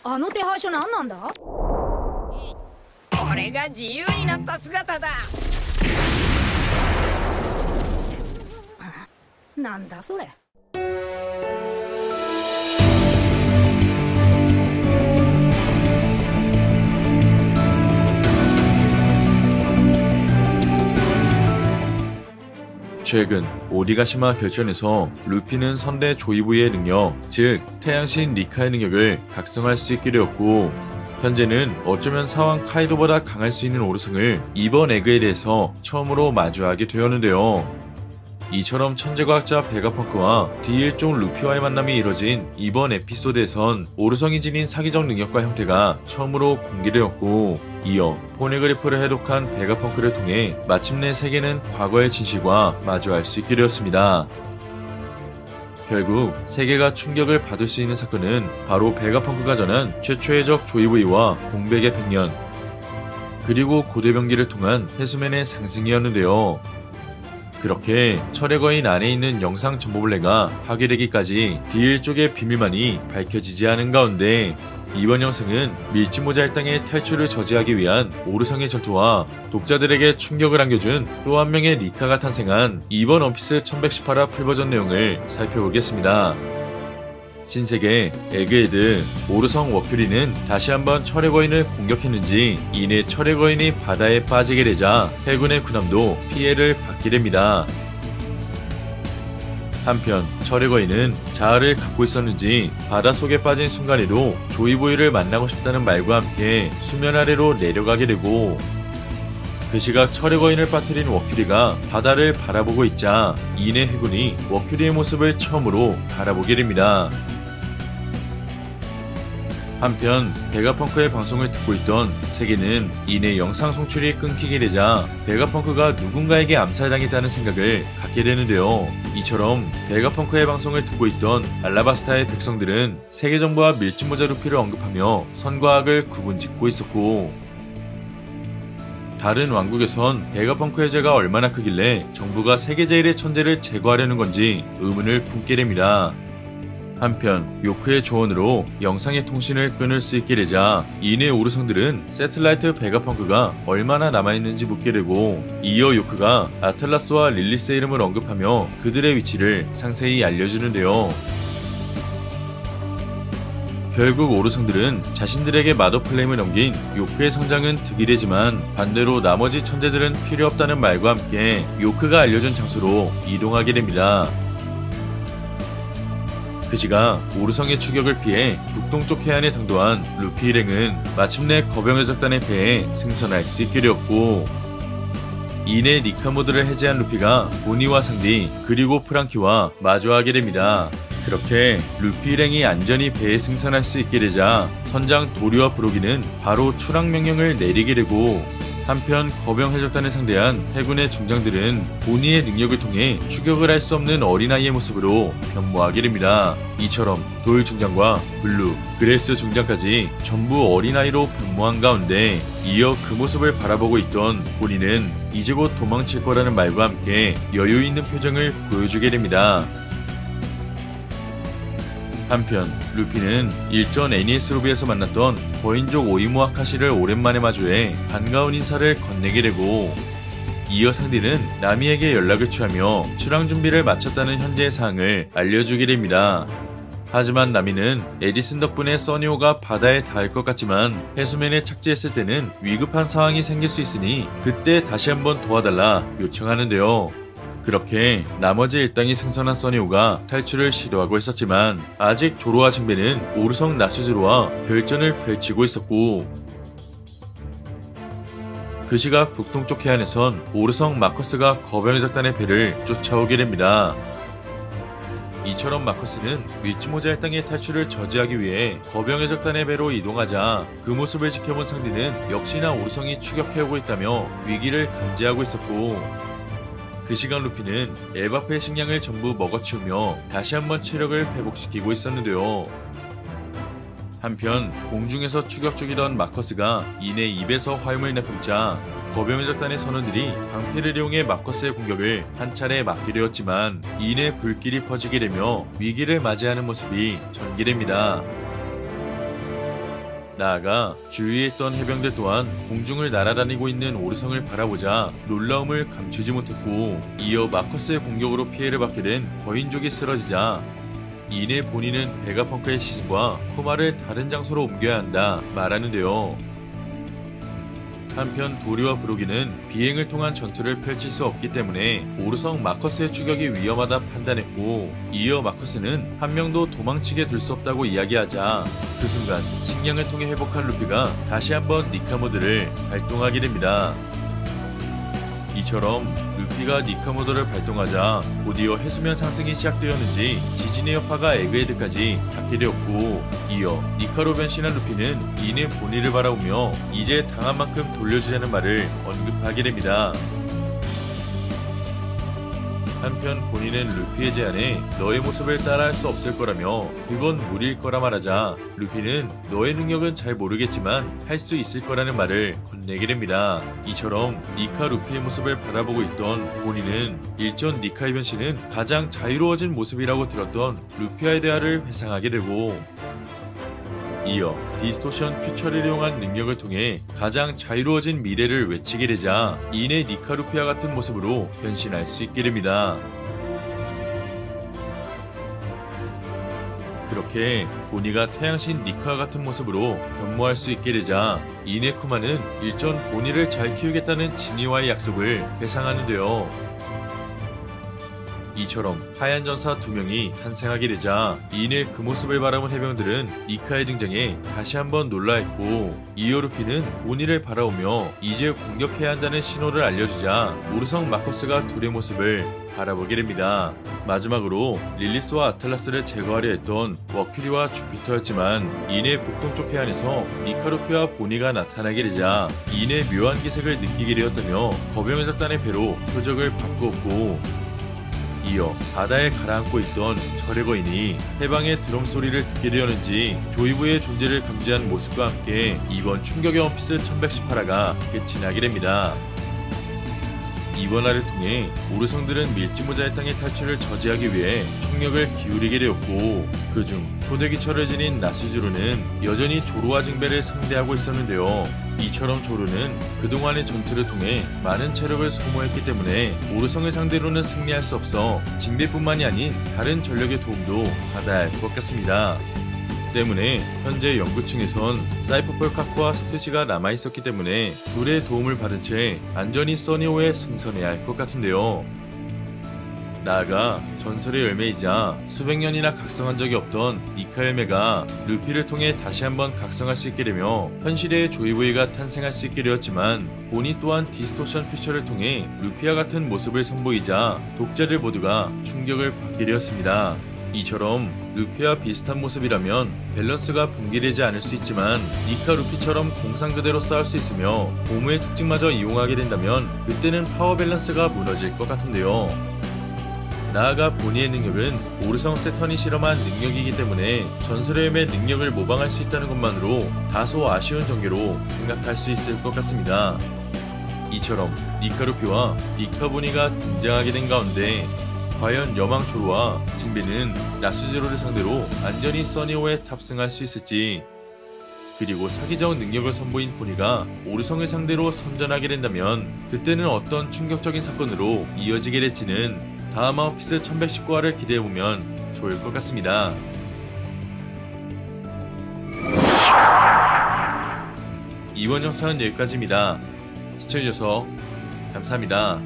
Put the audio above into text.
あの手配書何なんだ？これが自由になった姿だ。なんだそれ。최근 오니가시마 결전에서 루피는 선대 조이부의 능력, 즉 태양신 리카의 능력을 각성할 수 있게 되었고, 현재는 어쩌면 사왕 카이도보다 강할 수 있는 오르성을 이번 에그에 대해서 처음으로 마주하게 되었는데요. 이처럼 천재과학자 베가펑크와 D1종 루피와의 만남이 이뤄진 이번 에피소드에선 오르성이 지닌 사기적 능력과 형태가 처음으로 공개되었고, 이어 포네그리프를 해독한 베가펑크를 통해 마침내 세계는 과거의 진실과 마주할 수 있게 되었습니다. 결국 세계가 충격을 받을 수 있는 사건은 바로 베가펑크가 전한 최초의 적 조이브이와 공백의 백년, 그리고 고대병기를 통한 해수면의 상승이었는데요. 그렇게 철의 거인 안에 있는 영상 정보블레가 파괴되기까지 D1 쪽의 비밀만이 밝혀지지 않은 가운데, 이번 영상은 밀짚모자 일당의 탈출을 저지하기 위한 오르성의 전투와 독자들에게 충격을 안겨준 또 한 명의 리카가 탄생한 이번 원피스 1118화 풀버전 내용을 살펴보겠습니다. 신세계 에그헤드 오르성 워큐리는 다시 한번 철의 거인을 공격했는지 이내 철의 거인이 바다에 빠지게 되자 해군의 군함도 피해를 받게 됩니다. 한편 철의 거인은 자아를 갖고 있었는지 바닷속에 빠진 순간에도 조이보이를 만나고 싶다는 말과 함께 수면 아래로 내려가게 되고, 그 시각 철의 거인을 빠뜨린 워큐리가 바다를 바라보고 있자 이내 해군이 워큐리의 모습을 처음으로 바라보게 됩니다. 한편 베가펑크의 방송을 듣고 있던 세계는 이내 영상 송출이 끊기게 되자 베가펑크가 누군가에게 암살당했다는 생각을 갖게 되는데요. 이처럼 베가펑크의 방송을 듣고 있던 알라바스타의 백성들은 세계 정부와 밀짚모자 루피를 언급하며 선과 악을 구분짓고 있었고, 다른 왕국에선 베가펑크의 죄가 얼마나 크길래 정부가 세계 제일의 천재를 제거하려는 건지 의문을 품게 됩니다. 한편 요크의 조언으로 영상의 통신을 끊을 수 있게 되자 이내 오르성들은 세틀라이트 베가펑크가 얼마나 남아있는지 묻게 되고, 이어 요크가 아틀라스와 릴리스의 이름을 언급하며 그들의 위치를 상세히 알려주는데요. 결국 오르성들은 자신들에게 마더플레임을 넘긴 요크의 성장은 득이 되지만, 반대로 나머지 천재들은 필요 없다는 말과 함께 요크가 알려준 장소로 이동하게 됩니다. 그 시각 오르성의 추격을 피해 북동쪽 해안에 당도한 루피 일행은 마침내 거병의 적단의 배에 승선할 수 있게 되었고, 이내 리카 모드를 해제한 루피가 보니와 상디 그리고 프랑키와 마주하게 됩니다. 그렇게 루피 일행이 안전히 배에 승선할 수 있게 되자 선장 도리와 브로기는 바로 추락 명령을 내리게 되고, 한편 거병 해적단을 상대한 해군의 중장들은 보니의 능력을 통해 추격을 할 수 없는 어린아이의 모습으로 변모하게 됩니다. 이처럼 돌 중장과 블루, 그레스 중장까지 전부 어린아이로 변모한 가운데, 이어 그 모습을 바라보고 있던 보니는 이제 곧 도망칠 거라는 말과 함께 여유 있는 표정을 보여주게 됩니다. 한편 루피는 일전 애니에스 로비에서 만났던 거인족 오이모 아카시를 오랜만에 마주해 반가운 인사를 건네게 되고, 이어 상디는 나미에게 연락을 취하며 출항 준비를 마쳤다는 현재의 사항을 알려주게 됩니다. 하지만 나미는 에디슨 덕분에 써니오가 바다에 닿을 것 같지만 해수면에 착지했을 때는 위급한 상황이 생길 수 있으니 그때 다시 한번 도와달라 요청하는데요. 그렇게 나머지 일당이 승선한 써니오가 탈출을 시도하고 있었지만 아직 조로와 징베는 오르성 나스즈로와 결전을 펼치고 있었고, 그 시각 북동쪽 해안에선 오르성 마커스가 거병의 적단의 배를 쫓아오게 됩니다. 이처럼 마커스는 밀짚모자 일당의 탈출을 저지하기 위해 거병의 적단의 배로 이동하자 그 모습을 지켜본 상디는 역시나 오르성이 추격해오고 있다며 위기를 감지하고 있었고, 그 시간 루피는 엘바프의 식량을 전부 먹어치우며 다시 한번 체력을 회복시키고 있었는데요. 한편 공중에서 추격 중이던 마커스가 이내 입에서 화염을 내뿜자 거병의 적단의 선원들이 방패를 이용해 마커스의 공격을 한 차례 막게 되었지만 이내 불길이 퍼지게 되며 위기를 맞이하는 모습이 전개됩니다. 나아가 주위에 있던 해병들 또한 공중을 날아다니고 있는 오르성을 바라보자 놀라움을 감추지 못했고, 이어 마커스의 공격으로 피해를 받게 된 거인족이 쓰러지자 이내 본인은 베가펑크의 시신과 쿠마를 다른 장소로 옮겨야 한다 말하는데요. 한편 도리와 브로기는 비행을 통한 전투를 펼칠 수 없기 때문에 오르성 마커스의 추격이 위험하다 판단했고, 이어 마커스는 한 명도 도망치게 둘 수 없다고 이야기하자 그 순간 식량을 통해 회복한 루피가 다시 한번 니카 모드를 발동하게 됩니다. 이처럼 루피가 니카 모드를 발동하자 곧이어 해수면 상승이 시작되었는지 지진의 여파가 에그헤드까지 닿게 되었고, 이어 니카로 변신한 루피는 이내 본의를 바라보며 이제 당한 만큼 돌려주자는 말을 언급하게 됩니다. 한편 본인은 루피의 제안에 너의 모습을 따라할 수 없을 거라며 그건 무리일 거라 말하자 루피는 너의 능력은 잘 모르겠지만 할 수 있을 거라는 말을 건네게 됩니다. 이처럼 니카 루피의 모습을 바라보고 있던 본인은 일전 니카의 변신은 가장 자유로워진 모습이라고 들었던 루피와의 대화를 회상하게 되고, 이어 디스토션 퓨처를 이용한 능력을 통해 가장 자유로워진 미래를 외치게 되자 이내 니카 루피와 같은 모습으로 변신할 수 있게 됩니다. 그렇게 보니가 태양신 니카와 같은 모습으로 변모할 수 있게 되자 이내 쿠마는 일전 보니를 잘 키우겠다는 지니와의 약속을 회상하는데요. 이처럼 하얀 전사 2명이 탄생하게 되자 이내 그 모습을 바라본 해병들은 니카의 등장에 다시 한번 놀라했고, 이어 루피는 보니를 바라보며 이제 공격해야 한다는 신호를 알려주자 오르성 마커스가 둘의 모습을 바라보게 됩니다. 마지막으로 릴리스와 아틀라스를 제거하려 했던 머큐리와 주피터였지만 이내 북동쪽 해안에서 니카 루피와 보니가 나타나게 되자 이내 묘한 기색을 느끼게 되었다며 거병의 작단의 배로 표적을 바꾸었고, 이어 바다에 가라앉고 있던 절의 거인이 해방의 드럼 소리를 듣게 되었는지 조이부의 존재를 감지한 모습과 함께 이번 충격의 원피스 1118화가 끝이 나게 됩니다. 이번 화를 통해 오르성들은 밀지모자의 땅의 탈출을 저지하기 위해 총력을 기울이게 되었고, 그중 초대기철을 지닌 나스주르는 여전히 조로와 징배를 상대하고 있었는데요. 이처럼 조르는 그동안의 전투를 통해 많은 체력을 소모했기 때문에 오르성을 상대로는 승리할 수 없어 징배뿐만이 아닌 다른 전력의 도움도 받아야 할 것 같습니다. 때문에 현재 연구층에선 사이퍼펄 카쿠와 스투시가 남아있었기 때문에 둘의 도움을 받은 채 안전히 써니오에 승선해야 할 것 같은데요. 나아가 전설의 열매이자 수백 년이나 각성한 적이 없던 니카 열매가 루피를 통해 다시 한번 각성할 수 있게 되며 현실의 조이보이가 탄생할 수 있게 되었지만, 보니 또한 디스토션 퓨처를 통해 루피와 같은 모습을 선보이자 독자들 모두가 충격을 받게 되었습니다. 이처럼 루피와 비슷한 모습이라면 밸런스가 붕괴되지 않을 수 있지만 니카 루피처럼 공상 그대로 싸울 수 있으며 고무의 특징마저 이용하게 된다면 그때는 파워 밸런스가 무너질 것 같은데요. 나아가 보니의 능력은 오르성 세턴이 실험한 능력이기 때문에 전설의 열매 능력을 모방할 수 있다는 것만으로 다소 아쉬운 전개로 생각할 수 있을 것 같습니다. 이처럼 니카 루피와 니카 보니가 등장하게 된 가운데 과연 여망 조로와 징배는 나스제로를 상대로 안전히 써니오에 탑승할 수 있을지, 그리고 사기적 능력을 선보인 보니가 오르성을 상대로 선전하게 된다면 그때는 어떤 충격적인 사건으로 이어지게 될지는 다음 원피스 1119화를 기대해보면 좋을 것 같습니다. 이번 영상은 여기까지입니다. 시청해주셔서 감사합니다.